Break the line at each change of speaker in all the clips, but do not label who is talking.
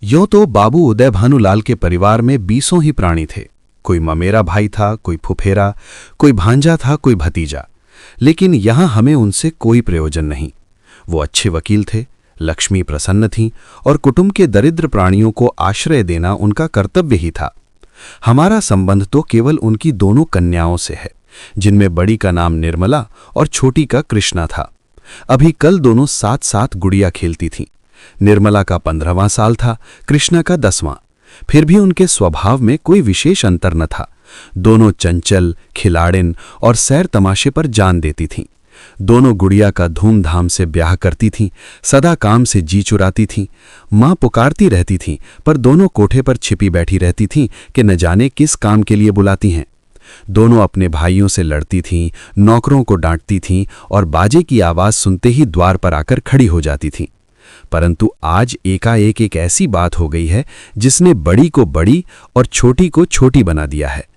यूं तो बाबू उदय भानुलाल के परिवार में 20 ही प्राणी थे। कोई ममेरा भाई था, कोई फुफेरा, कोई भांजा था, कोई भतीजा। लेकिन यहां हमें उनसे कोई प्रयोजन नहीं। वो अच्छे वकील थे, लक्ष्मी प्रसन्न थीं और कुटुंब के दरिद्र प्राणियों को आश्रय देना उनका कर्तव्य ही था। हमारा संबंध तो केवल उनकी दोनों कन्याओं से है, जिनमें बड़ी का नाम निर्मला और छोटी का कृष्णा था। अभी कल दोनों साथ साथ गुड़िया खेलती थीं। निर्मला का 15वां साल था, कृष्णा का 10वां। फिर भी उनके स्वभाव में कोई विशेष अंतर न था। दोनों चंचल, खिलाड़िन और सैर तमाशे पर जान देती थीं। दोनों गुड़िया का धूमधाम से ब्याह करती थीं, सदा काम से जी चुराती थीं। माँ पुकारती रहती थीं, पर दोनों कोठे पर छिपी बैठी रहती थीं कि न जाने किस काम के लिए बुलाती हैं। दोनों अपने भाइयों से लड़ती थीं, नौकरों को डांटती थीं और बाजे की आवाज़ सुनते ही द्वार पर आकर खड़ी हो जाती थीं। परंतु आज एकाएक एक ऐसी बात हो गई है जिसने बड़ी को बड़ी और छोटी को छोटी बना दिया है।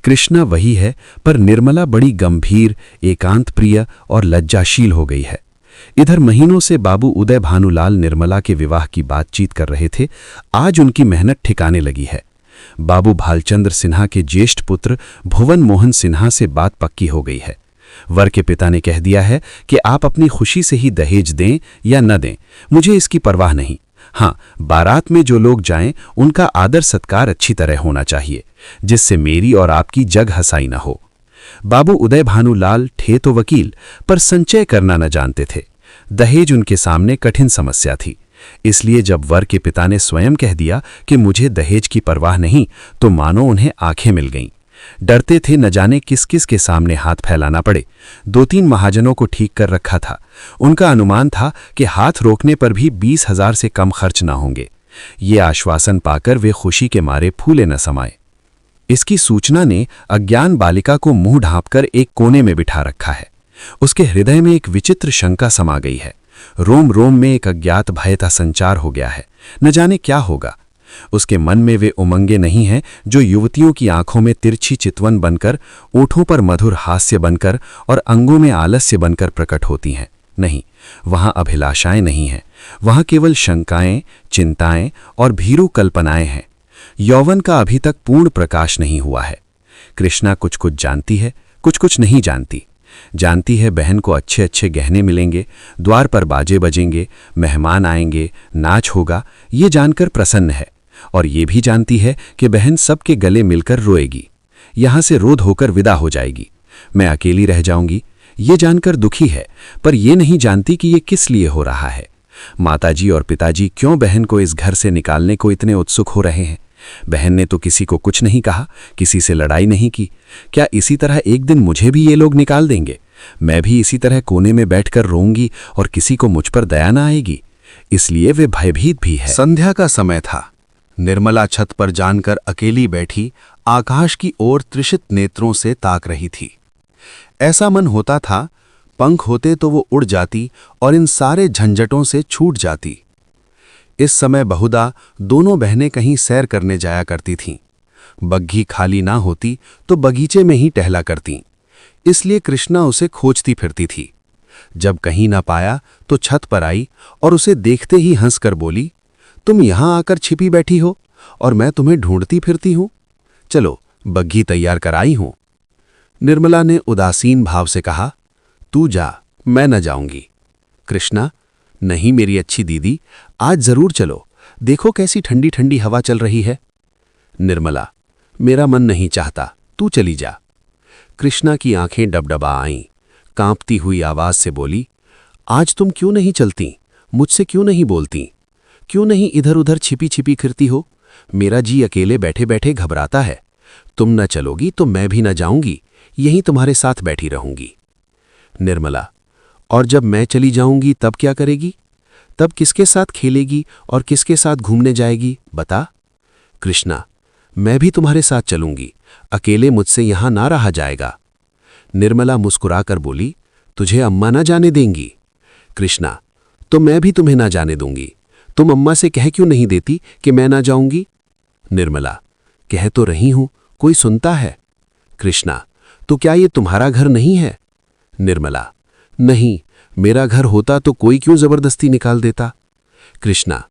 कृष्णा वही है, पर निर्मला बड़ी गंभीर, एकांत प्रिय और लज्जाशील हो गई है। इधर महीनों से बाबू उदय भानुलाल निर्मला के विवाह की बातचीत कर रहे थे। आज उनकी मेहनत ठिकाने लगी है। बाबू भालचंद्र सिन्हा के ज्येष्ठ पुत्र भुवन मोहन सिन्हा से बात पक्की हो गई है। वर के पिता ने कह दिया है कि आप अपनी खुशी से ही दहेज दें या न दें, मुझे इसकी परवाह नहीं। हाँ, बारात में जो लोग जाएं उनका आदर सत्कार अच्छी तरह होना चाहिए, जिससे मेरी और आपकी जग हंसाई न हो। बाबू उदय भानुलाल थे तो वकील, पर संचय करना न जानते थे। दहेज उनके सामने कठिन समस्या थी। इसलिए जब वर के पिता ने स्वयं कह दिया कि मुझे दहेज की परवाह नहीं, तो मानो उन्हें आंखें मिल गईं। डरते थे न जाने किस किस के सामने हाथ फैलाना पड़े। 2-3 महाजनों को ठीक कर रखा था। उनका अनुमान था कि हाथ रोकने पर भी 20,000 से कम खर्च ना होंगे। ये आश्वासन पाकर वे खुशी के मारे फूले न समाये। इसकी सूचना ने अज्ञान बालिका को मुंह ढांपकर एक कोने में बिठा रखा है। उसके हृदय में एक विचित्र शंका समा गई है। रोम रोम में एक अज्ञात भय का संचार हो गया है। न जाने क्या होगा। उसके मन में वे उमंगे नहीं हैं जो युवतियों की आंखों में तिरछी चितवन बनकर, ओठों पर मधुर हास्य बनकर और अंगों में आलस्य बनकर प्रकट होती हैं। नहीं, वहां अभिलाषाएं नहीं हैं। वहां केवल शंकाएं, चिंताएं और भीरू कल्पनाएं हैं। यौवन का अभी तक पूर्ण प्रकाश नहीं हुआ है। कृष्णा कुछ कुछ जानती है, कुछ कुछ नहीं जानती। जानती है बहन को अच्छे अच्छे गहने मिलेंगे, द्वार पर बाजे बजेंगे, मेहमान आएंगे, नाच होगा, ये जानकर प्रसन्न है। और ये भी जानती है कि बहन सबके गले मिलकर रोएगी, यहां से रोध होकर विदा हो जाएगी। मैं अकेली रह जाऊंगी, ये जानकर दुखी है, पर ये नहीं जानती कि ये किस लिए हो रहा है। माताजी और पिताजी क्यों बहन को इस घर से निकालने को इतने उत्सुक हो रहे हैं? बहन ने तो किसी को कुछ नहीं कहा, किसी से लड़ाई नहीं की। क्या इसी तरह एक दिन मुझे भी ये लोग निकाल देंगे? मैं भी इसी तरह कोने में बैठकर रोऊंगी और किसी को मुझ पर दया न आएगी। इसलिए वे भयभीत भी है।
संध्या का समय था। निर्मला छत पर जानकर अकेली बैठी आकाश की ओर त्रिषित नेत्रों से ताक रही थी। ऐसा मन होता था पंख होते तो वो उड़ जाती और इन सारे झंझटों से छूट जाती। इस समय बहुधा दोनों बहनें कहीं सैर करने जाया करती थीं। बग्घी खाली ना होती तो बगीचे में ही टहला करतीं। इसलिए कृष्णा उसे खोजती फिरती थी। जब कहीं ना पाया तो छत पर आई और उसे देखते ही हंसकर बोली, तुम यहां आकर छिपी बैठी हो और मैं तुम्हें ढूंढती फिरती हूं। चलो, बग्घी तैयार कर आई हूं। निर्मला ने उदासीन भाव से कहा, तू जा, मैं न जाऊंगी। कृष्णा, नहीं मेरी अच्छी दीदी, आज जरूर चलो। देखो कैसी ठंडी ठंडी हवा चल रही है। निर्मला, मेरा मन नहीं चाहता, तू चली जा। कृष्णा की आंखें डबडबा आईं। कांपती हुई आवाज से बोली, आज तुम क्यों नहीं चलती? मुझसे क्यों नहीं बोलती? क्यों नहीं इधर उधर छिपी छिपी फिरती हो? मेरा जी अकेले बैठे बैठे घबराता है। तुम न चलोगी तो मैं भी न जाऊंगी, यहीं तुम्हारे साथ बैठी रहूंगी। निर्मला, और जब मैं चली जाऊंगी तब क्या करेगी? तब किसके साथ खेलेगी और किसके साथ घूमने जाएगी, बता। कृष्णा, मैं भी तुम्हारे साथ चलूंगी, अकेले मुझसे यहां ना रहा जाएगा। निर्मला मुस्कुराकर बोली, तुझे अम्मा ना जाने देंगी? कृष्णा, तो मैं भी तुम्हें ना जाने दूंगी। तुम अम्मा से कह क्यों नहीं देती कि मैं ना जाऊंगी? निर्मला, कह तो रही हूं, कोई सुनता है? कृष्णा, तो क्या ये तुम्हारा घर नहीं है? निर्मला, नहीं, मेरा घर होता तो कोई क्यों जबरदस्ती निकाल देता? कृष्णा,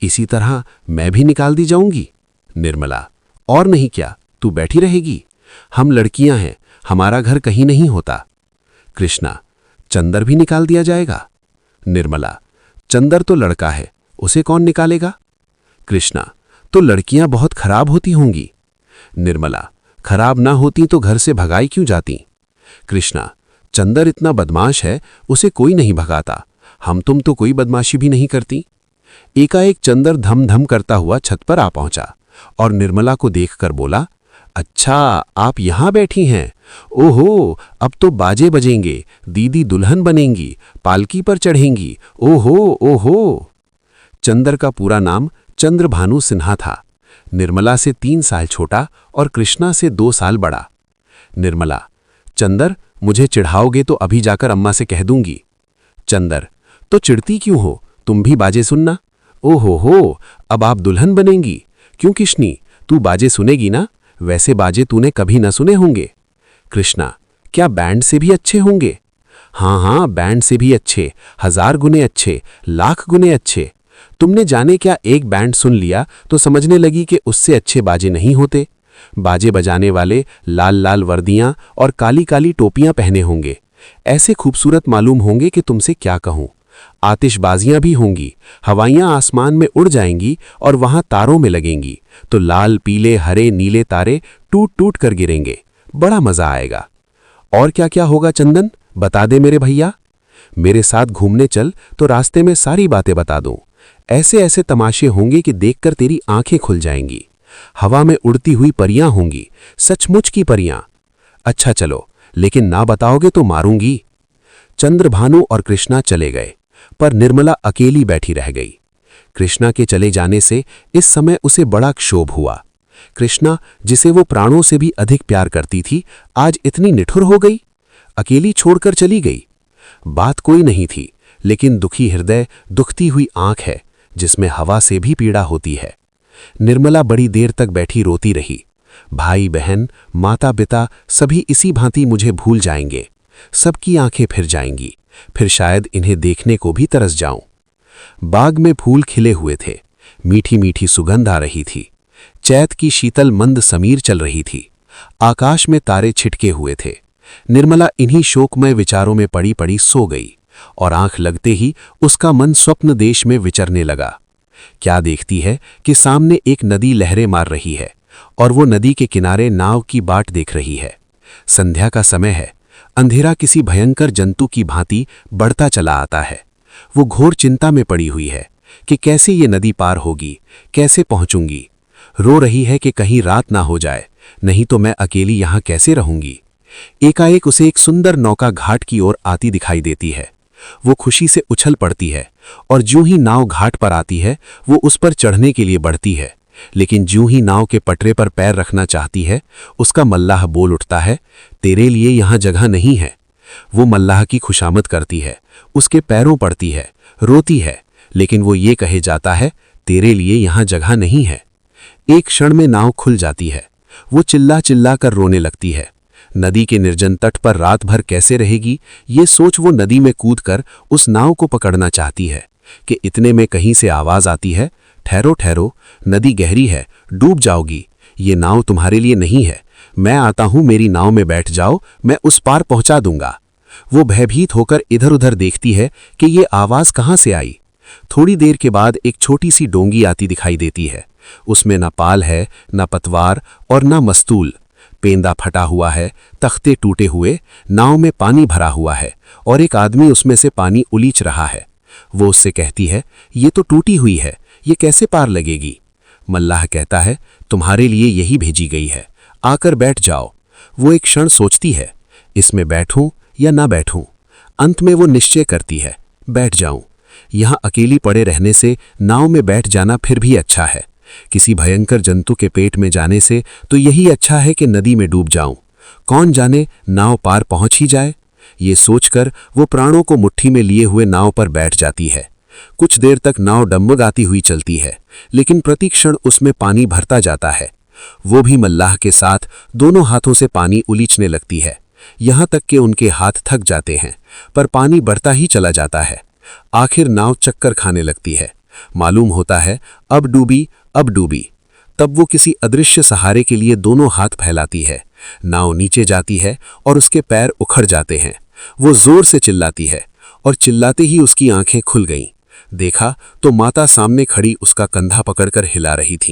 इसी तरह मैं भी निकाल दी जाऊंगी। निर्मला, और नहीं क्या, तू बैठी रहेगी? हम लड़कियां हैं, हमारा घर कहीं नहीं होता। कृष्णा, चंदर भी निकाल दिया जाएगा? निर्मला, चंदर तो लड़का है, उसे कौन निकालेगा? कृष्णा, तो लड़कियां बहुत खराब होती होंगी। निर्मला, खराब ना होती तो घर से भगाई क्यों जाती? कृष्णा, चंदर इतना बदमाश है, उसे कोई नहीं भगाता। हम तुम तो कोई बदमाशी भी नहीं करती। एकाएक चंदर धम धम करता हुआ छत पर आ पहुंचा और निर्मला को देखकर बोला, अच्छा, आप यहां बैठी हैं? ओहो, अब तो बाजे बजेंगे, दीदी दुल्हन बनेंगी, पालकी पर चढ़ेंगी। ओहो ओहो। चंदर का पूरा नाम चंद्रभानु सिन्हा था। निर्मला से 3 साल छोटा और कृष्णा से 2 साल बड़ा। निर्मला, चंदर, मुझे चिढ़ाओगे तो अभी जाकर अम्मा से कह दूंगी। चंदर, तो चिढ़ती क्यों हो, तुम भी बाजे सुनना। ओहो हो, अब आप दुल्हन बनेंगी। क्यों किशनी, तू बाजे सुनेगी ना? वैसे बाजे तूने कभी न सुने होंगे। कृष्णा, क्या बैंड से भी अच्छे होंगे? हाँ हाँ, बैंड से भी अच्छे, 1000 गुने अच्छे, लाख गुने अच्छे। तुमने जाने क्या एक बैंड सुन लिया तो समझने लगी कि उससे अच्छे बाजे नहीं होते। बाजे बजाने वाले लाल लाल वर्दियां और काली काली टोपियां पहने होंगे, ऐसे खूबसूरत मालूम होंगे कि तुमसे क्या कहूं। आतिशबाजियां भी होंगी, हवाइयां आसमान में उड़ जाएंगी और वहां तारों में लगेंगी तो लाल पीले हरे नीले तारे टूट टूट कर गिरेंगे। बड़ा मजा आएगा। और क्या क्या होगा चंदन, बता दे मेरे भैया। मेरे साथ घूमने चल तो रास्ते में सारी बातें बता दूं। ऐसे ऐसे तमाशे होंगे कि देखकर तेरी आंखें खुल जाएंगी। हवा में उड़ती हुई परियां होंगी, सचमुच की परियां। अच्छा चलो, लेकिन ना बताओगे तो मारूंगी। चंद्रभानु और कृष्णा चले गए, पर निर्मला अकेली बैठी रह गई। कृष्णा के चले जाने से इस समय उसे बड़ा क्षोभ हुआ। कृष्णा, जिसे वो प्राणों से भी अधिक प्यार करती थी, आज इतनी निठुर हो गई, अकेली छोड़कर चली गई। बात कोई नहीं थी, लेकिन दुखी हृदय, दुखती हुई आंख है जिसमें हवा से भी पीड़ा होती है। निर्मला बड़ी देर तक बैठी रोती रही। भाई बहन, माता पिता सभी इसी भांति मुझे भूल जाएंगे। सबकी आंखें फिर जाएंगी, फिर शायद इन्हें देखने को भी तरस जाऊं। बाग में फूल खिले हुए थे, मीठी मीठी सुगंध आ रही थी। चैत की शीतल मंद समीर चल रही थी। आकाश में तारे छिटके हुए थे। निर्मला इन्हीं शोकमय विचारों में पड़ी पड़ी सो गई और आंख लगते ही उसका मन स्वप्न देश में विचरने लगा। क्या देखती है कि सामने एक नदी लहरें मार रही है और वो नदी के किनारे नाव की बाट देख रही है। संध्या का समय है। अंधेरा किसी भयंकर जंतु की भांति बढ़ता चला आता है। वो घोर चिंता में पड़ी हुई है कि कैसे ये नदी पार होगी, कैसे पहुंचूंगी। रो रही है कि कहीं रात ना हो जाए, नहीं तो मैं अकेली यहां कैसे रहूंगी। एकाएक उसे एक सुंदर नौका घाट की ओर आती दिखाई देती है। वो खुशी से उछल पड़ती है और ज्यों ही नाव घाट पर आती है, वो उस पर चढ़ने के लिए बढ़ती है, लेकिन ज्यों ही नाव के पटरे पर पैर रखना चाहती है, उसका मल्लाह बोल उठता है, तेरे लिए यहां जगह नहीं है। वो मल्लाह की खुशामद करती है, उसके पैरों पड़ती है, रोती है, लेकिन वो ये कहे जाता है, तेरे लिए यहां जगह नहीं है। एक क्षण में नाव खुल जाती है। वो चिल्ला चिल्ला कर रोने लगती है। नदी के निर्जन तट पर रात भर कैसे रहेगी, ये सोच वो नदी में कूदकर उस नाव को पकड़ना चाहती है कि इतने में कहीं से आवाज आती है, ठहरो ठहरो, नदी गहरी है, डूब जाओगी। ये नाव तुम्हारे लिए नहीं है, मैं आता हूं, मेरी नाव में बैठ जाओ, मैं उस पार पहुंचा दूंगा। वो भयभीत होकर इधर उधर देखती है कि ये आवाज कहां से आई। थोड़ी देर के बाद एक छोटी सी डोंगी आती दिखाई देती है। उसमें ना पाल है, ना पतवार और ना मस्तूल। पेंदा फटा हुआ है, तख्ते टूटे हुए, नाव में पानी भरा हुआ है और एक आदमी उसमें से पानी उलीच रहा है। वो उससे कहती है, ये तो टूटी हुई है, ये कैसे पार लगेगी। मल्लाह कहता है, तुम्हारे लिए यही भेजी गई है, आकर बैठ जाओ। वो एक क्षण सोचती है, इसमें बैठूं या ना बैठूं। अंत में वो निश्चय करती है, बैठ जाऊं। यहां अकेली पड़े रहने से नाव में बैठ जाना फिर भी अच्छा है। किसी भयंकर जंतु के पेट में जाने से तो यही अच्छा है कि नदी में डूब जाऊं। कौन जाने नाव पार पहुंच ही जाए। ये सोचकर वो प्राणों को मुट्ठी में लिए हुए नाव पर बैठ जाती है। कुछ देर तक नाव डगमगाती हुई चलती है, लेकिन प्रतिक्षण उसमें पानी भरता जाता है। वो भी मल्लाह के साथ दोनों हाथों से पानी उलीचने लगती है, यहां तक कि उनके हाथ थक जाते हैं, पर पानी बढ़ता ही चला जाता है। आखिर नाव चक्कर खाने लगती है। मालूम होता है अब डूबी, अब डूबी। तब वो किसी अदृश्य सहारे के लिए दोनों हाथ फैलाती है। नाव नीचे जाती है और उसके पैर उखड़ जाते हैं। वो जोर से चिल्लाती है और चिल्लाते ही उसकी आंखें खुल गईं। देखा तो माता सामने खड़ी उसका कंधा पकड़कर हिला रही थी।